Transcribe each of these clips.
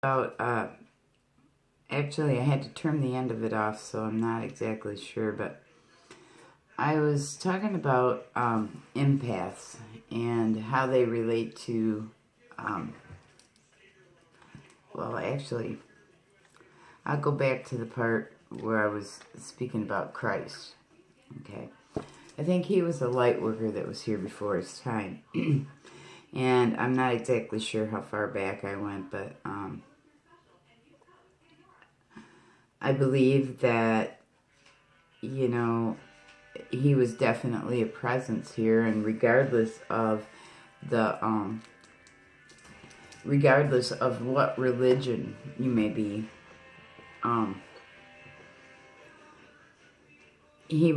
about, actually I had to turn the end of it off, so I'm not exactly sure, but I was talking about empaths and how they relate to, well, actually, I'll go back to the part where I was speaking about Christ, okay? I think he was a light worker that was here before his time, and I'm not exactly sure how far back I went, but I believe that, you know, he was definitely a presence here, and regardless of what religion you may be, he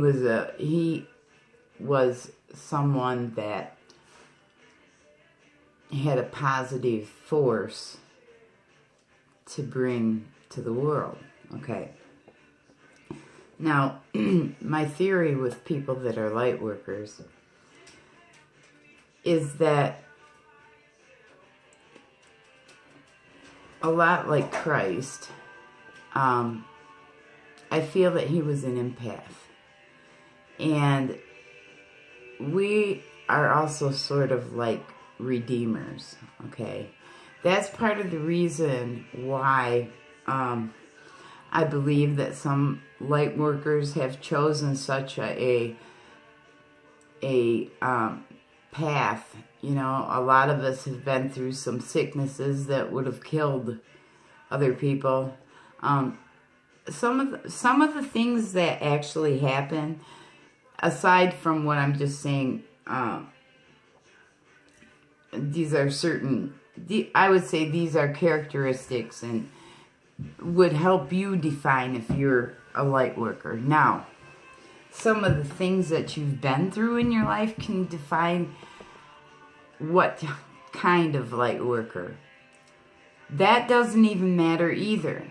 was someone that had a positive force to bring to the world. Okay. Now, my theory with people that are light workers is that a lot like Christ, I feel that he was an empath. And we are also sort of like redeemers, okay? That's part of the reason why I believe that some light workers have chosen such a path. You know, a lot of us have been through some sicknesses that would have killed other people. Some of the things that actually happen, aside from what I'm just saying, these are certain, I would say these are characteristics and would help you define if you're a light worker. Now, some of the things that you've been through in your life can define what kind of light worker. That doesn't even matter either.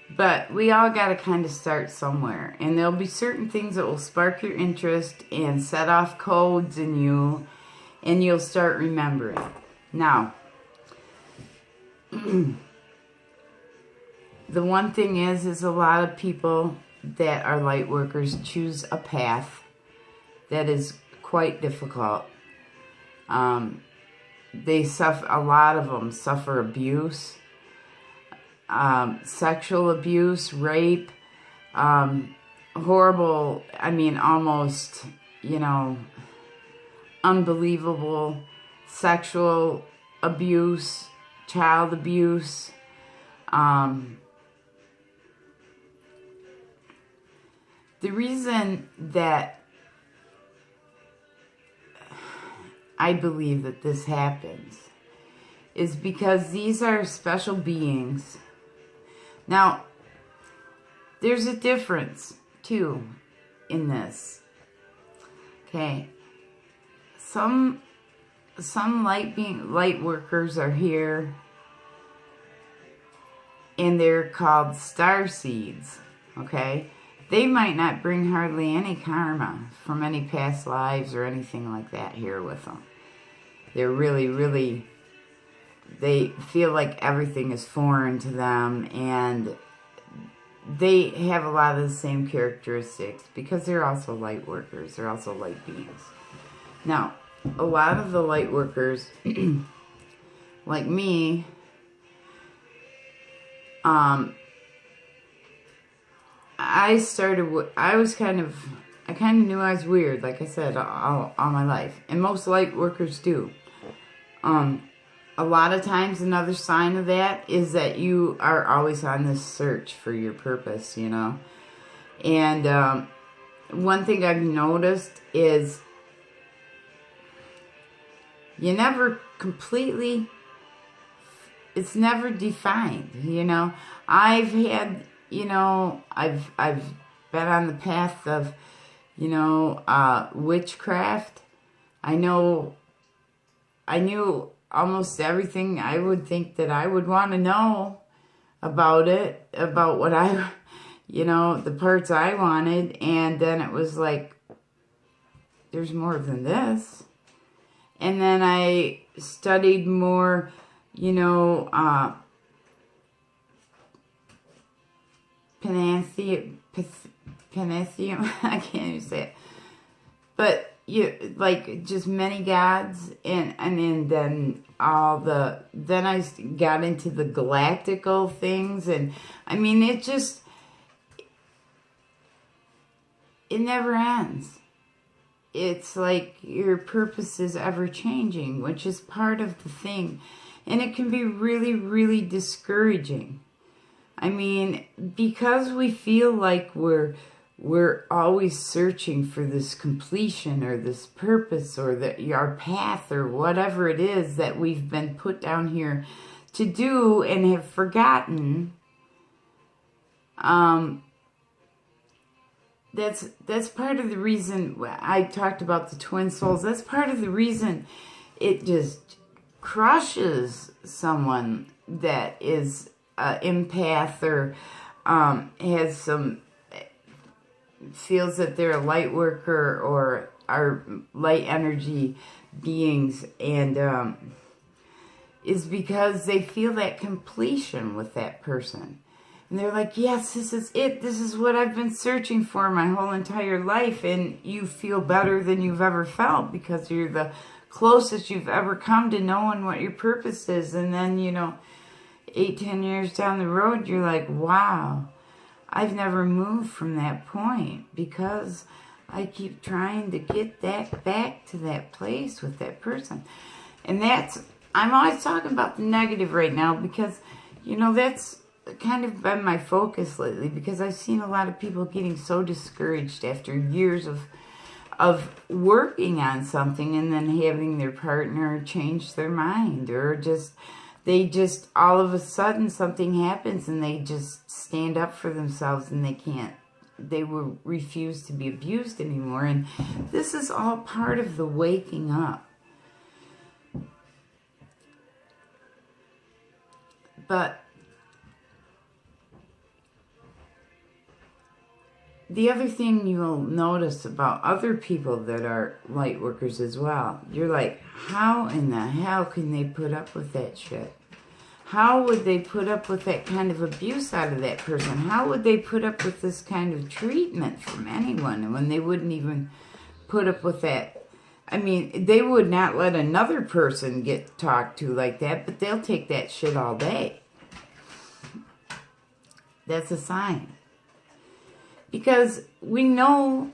But we all got to kind of start somewhere. And there'll be certain things that will spark your interest and set off codes in you, and you'll start remembering. Now, the one thing is a lot of people that are light workers choose a path that is quite difficult. They suffer, a lot of them suffer abuse, sexual abuse, rape, horrible, I mean, almost, you know, unbelievable sexual abuse, child abuse, the reason that I believe that this happens is because these are special beings. Now, there's a difference, too, in this. Okay. Some light workers are here, and they're called star seeds. Okay. They might not bring hardly any karma from any past lives or anything like that here with them. They're really, they feel like everything is foreign to them, and they have a lot of the same characteristics because they're also light workers. They're also light beings. Now, a lot of the light workers, like me, I kind of knew I was weird, like I said, all my life. And most light workers do. A lot of times another sign of that is that you are always on this search for your purpose, you know. And one thing I've noticed is you never completely, it's never defined, you know. I've had, you know, I've been on the path of, you know, witchcraft. I knew almost everything I would think that I would want to know about it, about what I, you know, the parts I wanted, and then it was like, there's more than this. And then I studied more, you know, pantheism, I can't even say it. But like just many gods, and then then I got into the galactical things, and I mean it never ends. It's like your purpose is ever changing, which is part of the thing, and it can be really, really discouraging. I mean, because we feel like we're always searching for this completion or this purpose or our path or whatever it is that we've been put down here to do and have forgotten. That's part of the reason I talked about the twin souls. That's part of the reason it just crushes someone that is an empath or has some, feels that they're a light worker or are light energy beings, and is because they feel that completion with that person. And they're like, yes, this is it. This is what I've been searching for my whole entire life. And you feel better than you've ever felt because you're the closest you've ever come to knowing what your purpose is. And then, 8-10 years down the road, you're like, wow, I've never moved from that point because I keep trying to get that back to that place with that person. And I'm always talking about the negative right now because, that's kind of been my focus lately, because I've seen a lot of people getting so discouraged after years of working on something and then having their partner change their mind, or they all of a sudden something happens and they just stand up for themselves and they will refuse to be abused anymore. And this is all part of the waking up. But the other thing you'll notice about other people that are light workers as well, you're like, how in the hell can they put up with that shit? How would they put up with that kind of abuse out of that person? How would they put up with this kind of treatment from anyone when they wouldn't even put up with that? I mean, they would not let another person get talked to like that, but they'll take that shit all day. That's a sign. Because we know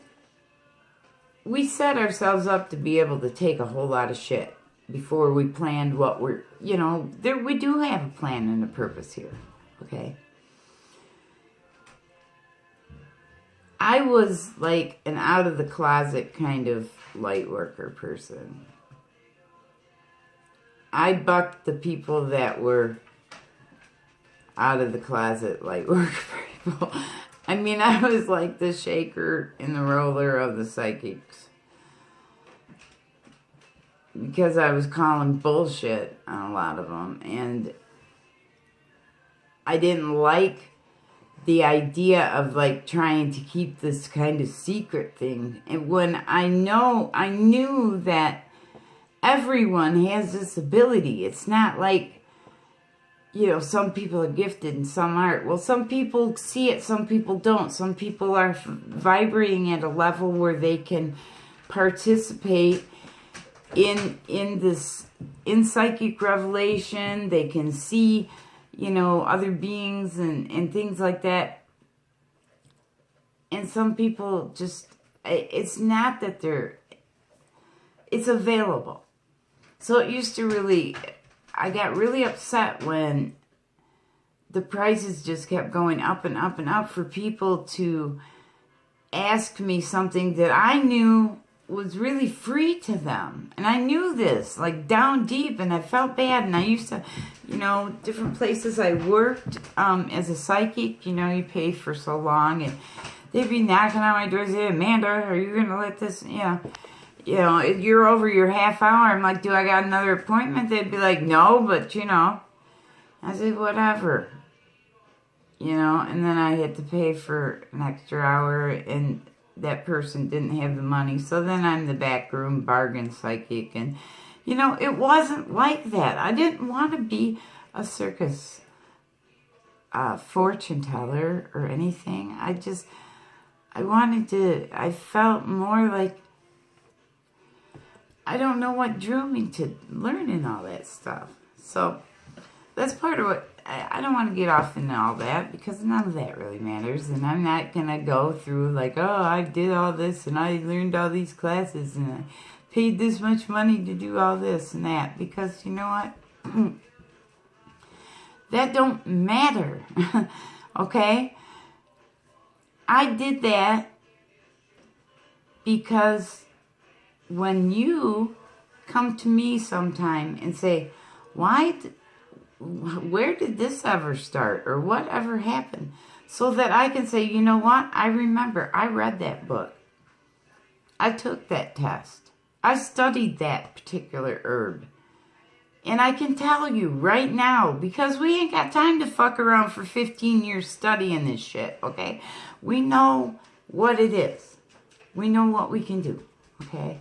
we set ourselves up to be able to take a whole lot of shit before we planned what we're, we do have a plan and a purpose here, okay? I was like an out-of-the-closet kind of light worker person. I bucked the people that were out-of-the-closet light worker people. I mean, I was like the shaker and the roller of the psychics. Because I was calling bullshit on a lot of them. And I didn't like the idea of like trying to keep this kind of secret thing. And when I knew that everyone has this ability. It's not like, some people are gifted and some aren't. Well, some people see it, some people don't. Some people are vibrating at a level where they can participate in psychic revelation. They can see, other beings and things like that. And some people just, it's not that it's available. So it used to I got really upset when the prices just kept going up and up and up for people to ask me something that I knew was really free to them. And I knew this, like down deep, and I felt bad. And I used to, different places I worked as a psychic, you pay for so long, and they'd be knocking on my door and say, Amanda, are you going to let this, you're over your half hour. I'm like, do I got another appointment? They'd be like, no, but, I said, whatever. And then I had to pay for an extra hour, and that person didn't have the money. So then I'm the back room bargain psychic. And, it wasn't like that. I didn't want to be a circus fortune teller or anything. I felt more like, I don't know what drew me to learning all that stuff. So that's part of what, I don't want to get off into all that because none of that really matters. And I'm not going to go through like, oh, I did all this and I learned all these classes and I paid this much money to do all this and that. Because you know what? That don't matter. Okay? I did that because when you come to me sometime and say, where did this ever start? Or what ever happened? So that I can say, you know what? I remember. I read that book. I took that test. I studied that particular herb. And I can tell you right now, because we ain't got time to fuck around for 15 years studying this shit, okay? We know what it is. We know what we can do, okay?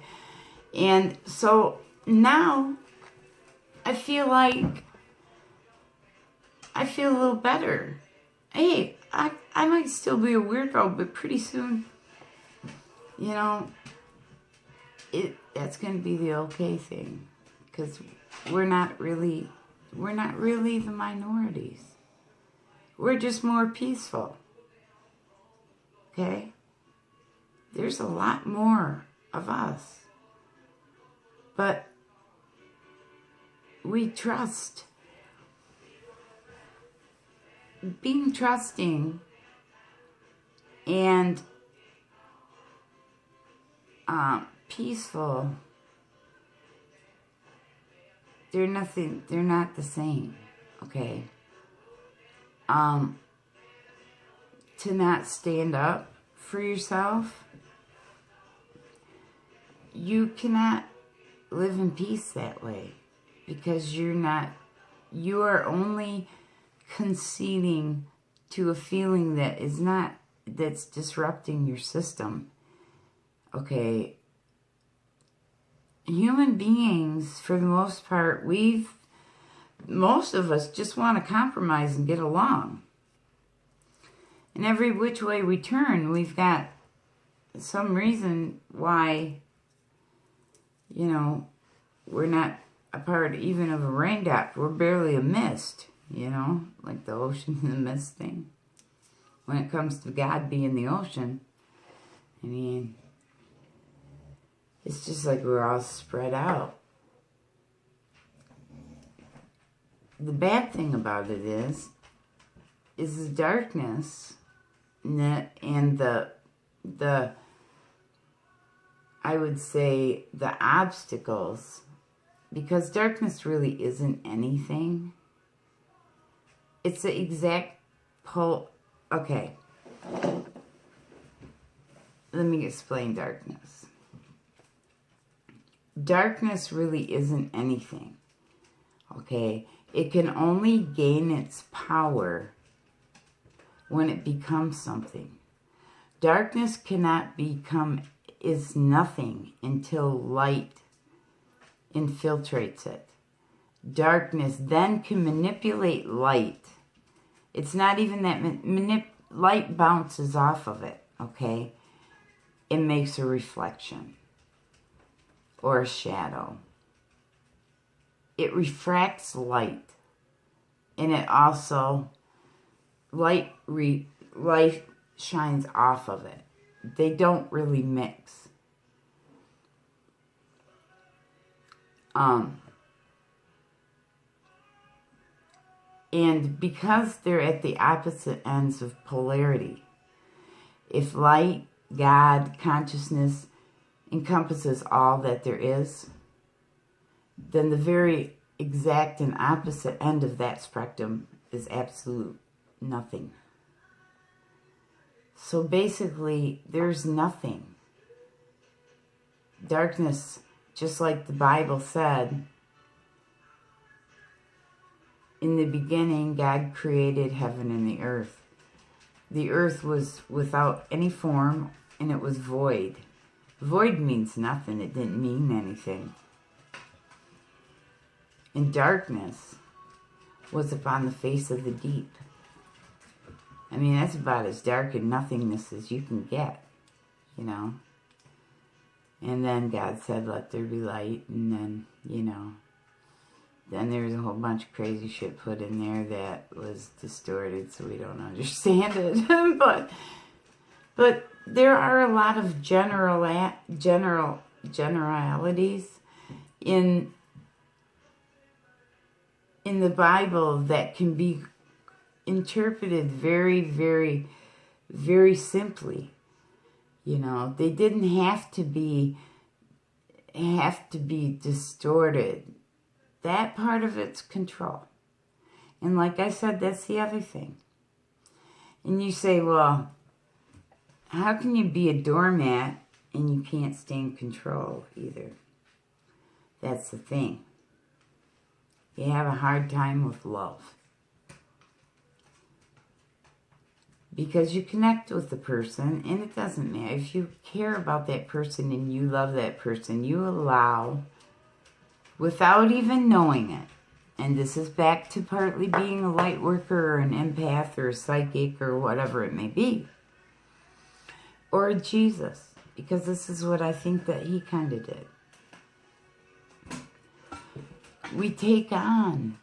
And so now I feel like I feel a little better. Hey, I might still be a weirdo, but pretty soon, you know, that's going to be the okay thing. Because we're not really the minorities. We're just more peaceful. Okay? There's a lot more of us. But we trust. Being trusting and peaceful, they're not the same, okay? To not stand up for yourself, you cannot live in peace that way, because you are only conceding to a feeling that's disrupting your system, okay? Human beings, for the most part, most of us just want to compromise and get along. And every which way we turn, we've got some reason why, you know, we're not a part even of a raindrop. We're barely a mist, you know, like the ocean and the mist thing. When it comes to God being the ocean, I mean, it's just like we're all spread out. The bad thing about it is the darkness and the I would say the obstacles, because darkness really isn't anything. It's the exact okay. Let me explain darkness. Darkness really isn't anything, okay? It can only gain its power when it becomes something. Darkness is nothing until light infiltrates it. Darkness then can manipulate light. It's not even that light bounces off of it, okay? It makes a reflection or a shadow. It refracts light, and it also light shines off of it. They don't really mix. And because they're at the opposite ends of polarity, if light, God, consciousness encompasses all that there is, then the very exact and opposite end of that spectrum is absolute nothing. So basically, there's nothing. Darkness, just like the Bible said, in the beginning, God created heaven and the earth. The earth was without any form, and it was void. Void means nothing. It didn't mean anything. And darkness was upon the face of the deep. I mean, that's about as dark and nothingness as you can get, you know. And then God said, let there be light, and then, you know, then there was a whole bunch of crazy shit put in there that was distorted, so we don't understand it. But there are a lot of generalities in the Bible that can be interpreted very, very, very simply. You know, they didn't have to be distorted. That part of it's control. And like I said, that's the other thing. And you say, well, how can you be a doormat and you can't stay in control either? That's the thing. You have a hard time with love. Because you connect with the person, and it doesn't matter. If you care about that person and you love that person, you allow, without even knowing it, and this is back to partly being a light worker or an empath or a psychic or whatever it may be, or a Jesus, because this is what I think that he kind of did. We take on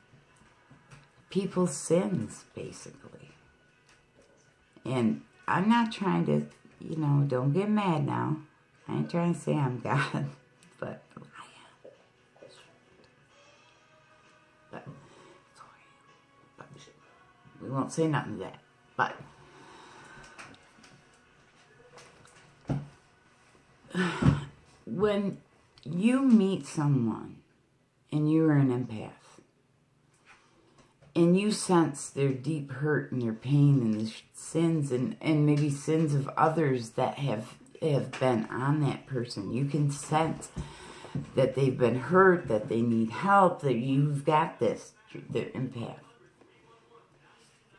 people's sins, basically. And I'm not trying to, you know, don't get mad now. I ain't trying to say I'm God, but I am. But we won't say nothing to that. But when you meet someone and you're an empath, and you sense their deep hurt and their pain and the sins and maybe sins of others that have been on that person. You can sense that they've been hurt, that they need help, that you've got this, the empath.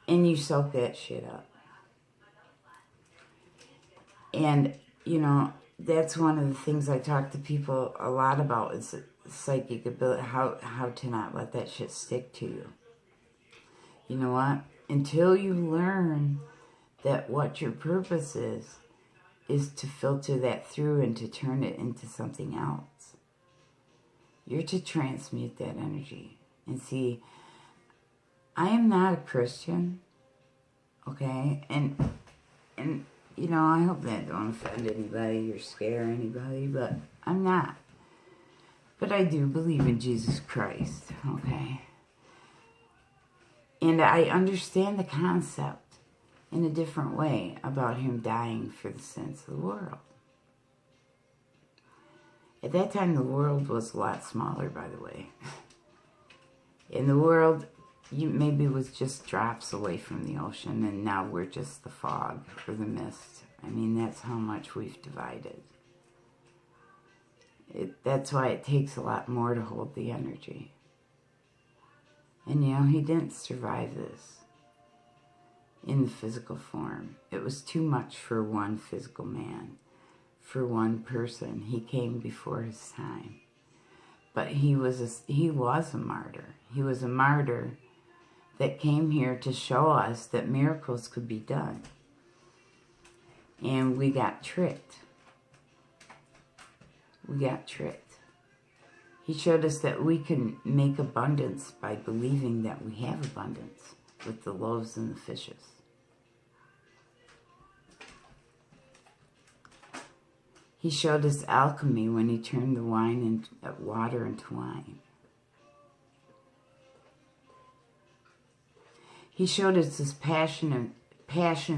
And you soak that shit up. And, you know, that's one of the things I talk to people a lot about is psychic ability, how to not let that shit stick to you. You know what? Until you learn that what your purpose is to filter that through and to turn it into something else. You're to transmute that energy. And see, I am not a Christian, okay? And you know, I hope that don't offend anybody or scare anybody, but I'm not. But I do believe in Jesus Christ, okay? And I understand the concept in a different way about him dying for the sins of the world. At that time, the world was a lot smaller, by the way. In the world, maybe was just drops away from the ocean, and now we're just the fog or the mist. I mean, that's how much we've divided. That's why it takes a lot more to hold the energy. And, you know, he didn't survive this in the physical form. It was too much for one physical man, for one person. He came before his time. But he was a martyr. He was a martyr that came here to show us that miracles could be done. And we got tricked. We got tricked. He showed us that we can make abundance by believing that we have abundance with the loaves and the fishes. He showed us alchemy when he turned the water into wine. He showed us his passion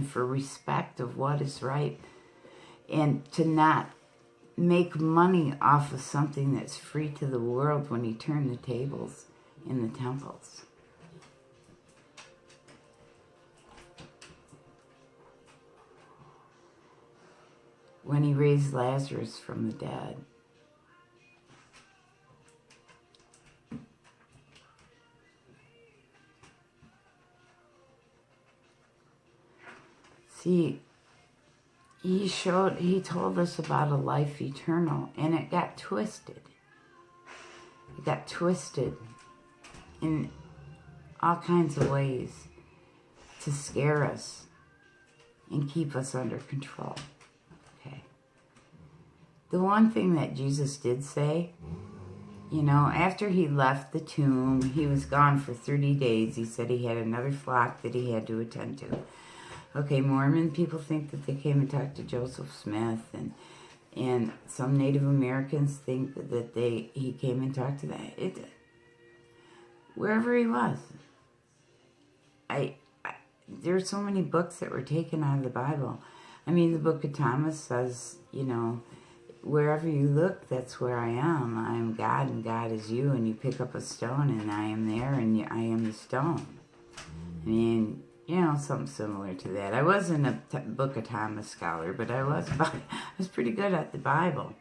for respect of what is right and to not make money off of something that's free to the world when he turned the tables in the temples. When he raised Lazarus from the dead. See, he told us about a life eternal, and it got twisted. It got twisted in all kinds of ways to scare us and keep us under control. Okay. The one thing that Jesus did say, you know, after he left the tomb, he was gone for 30 days. He said he had another flock that he had to attend to. Okay, Mormon people think that they came and talked to Joseph Smith, and some Native Americans think that he came and talked to that. Wherever he was. There's so many books that were taken out of the Bible. I mean, the book of Thomas says, you know, wherever you look, that's where I am. I am God, and God is you, and you pick up a stone, and I am there, and I am the stone. I mean, you know, something similar to that. I wasn't a book of Thomas scholar, but I was pretty good at the Bible.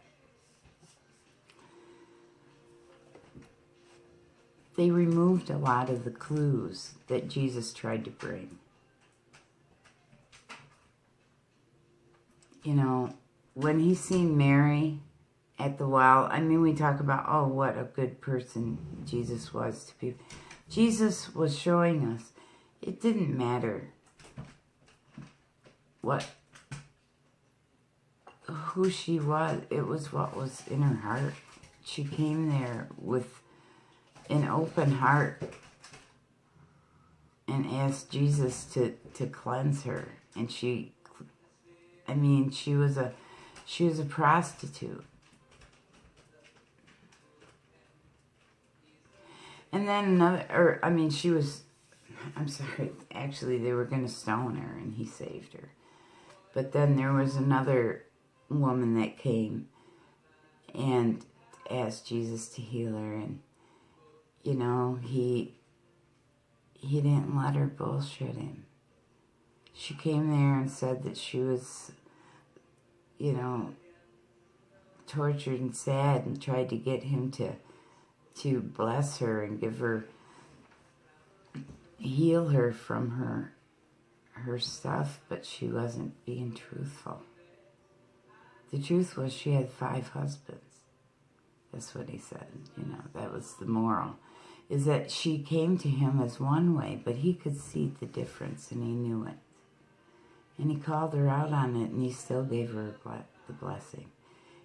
They removed a lot of the clues that Jesus tried to bring. You know, when he seen Mary at the well, I mean, we talk about, oh, what a good person Jesus was to people. Jesus was showing us it didn't matter who she was. It was what was in her heart. She came there with an open heart and asked Jesus to cleanse her. And she was a prostitute. And then actually they were going to stone her, and he saved her. But then there was another woman that came and asked Jesus to heal her, and you know, he didn't let her bullshit him. She came there and said that she was, you know, tortured and sad, and tried to get him to bless her and heal her from her stuff, but she wasn't being truthful. The truth was she had 5 husbands. That's what he said, you know, that was the moral. Is that she came to him as one way, but he could see the difference, and he knew it. And he called her out on it, and he still gave her the blessing.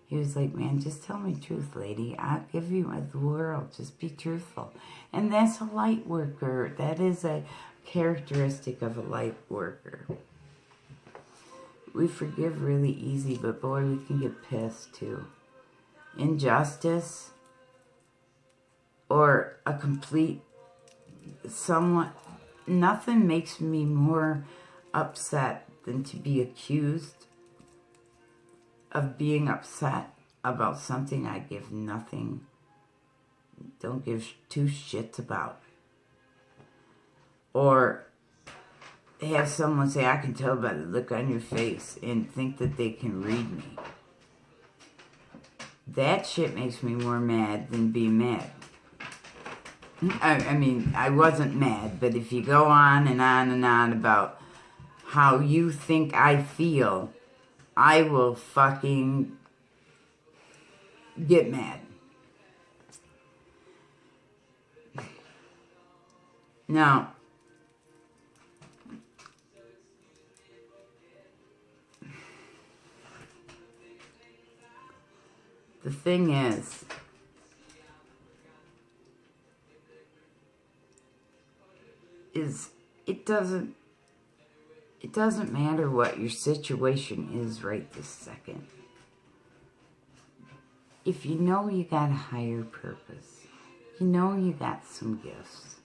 He was like, man, just tell me truth, lady. I'll give you the world. Just be truthful. And that's a light worker. That is a characteristic of a light worker. We forgive really easy, but boy, we can get pissed too. Injustice or a complete nothing makes me more upset than to be accused of being upset about something I give don't give 2 shits about. Or have someone say, I can tell by the look on your face, and think that they can read me. That shit makes me more mad than being mad. I mean, I wasn't mad, but if you go on and on and on about how you think I feel, I will fucking get mad. Now, the thing is, it doesn't matter what your situation is right this second. If you know you got a higher purpose, you know you got some gifts.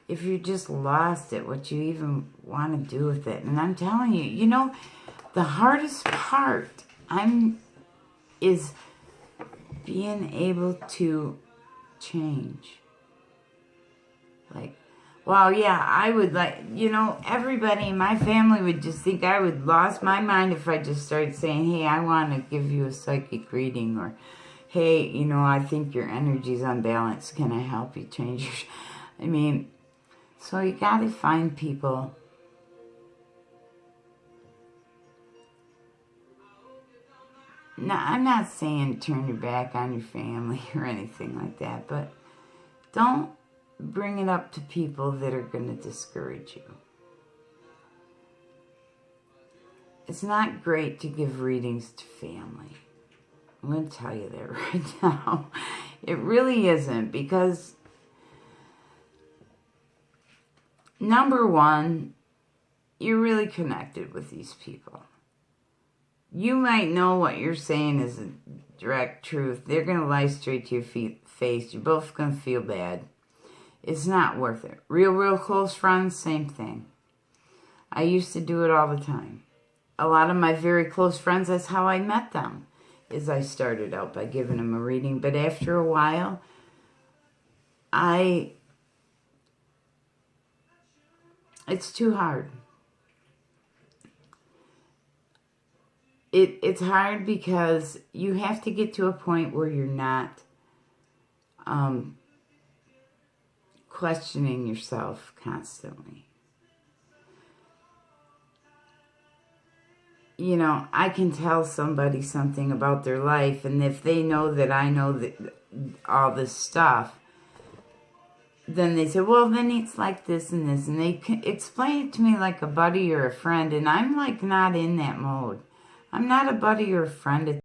If you're just lost at what you even want to do with it, and I'm telling you, you know, the hardest part is being able to change. Like, well, yeah, I would everybody in my family would just think I would lost my mind if I just started saying, hey, I want to give you a psychic reading, or, hey, you know, I think your energy's unbalanced. Can I help you change your... I mean, so you got to find people Now, I'm not saying turn your back on your family or anything like that, but don't bring it up to people that are going to discourage you. it's not great to give readings to family. I'm going to tell you that right now. It really isn't, because number one, you're really connected with these people. You might know what you're saying is a direct truth. They're going to lie straight to your face. You're both going to feel bad. It's not worth it. Real close friends, same thing. I used to do it all the time. A lot of my very close friends, that's how I met them, is I started out by giving them a reading. But after a while, it's too hard. It's hard because you have to get to a point where you're not questioning yourself constantly. You know, I can tell somebody something about their life, and if they know that I know that all this stuff, then they say, well, then it's like this and this, and they can explain it to me like a buddy or a friend, and I'm like not in that mode. I'm not a buddy or a friend.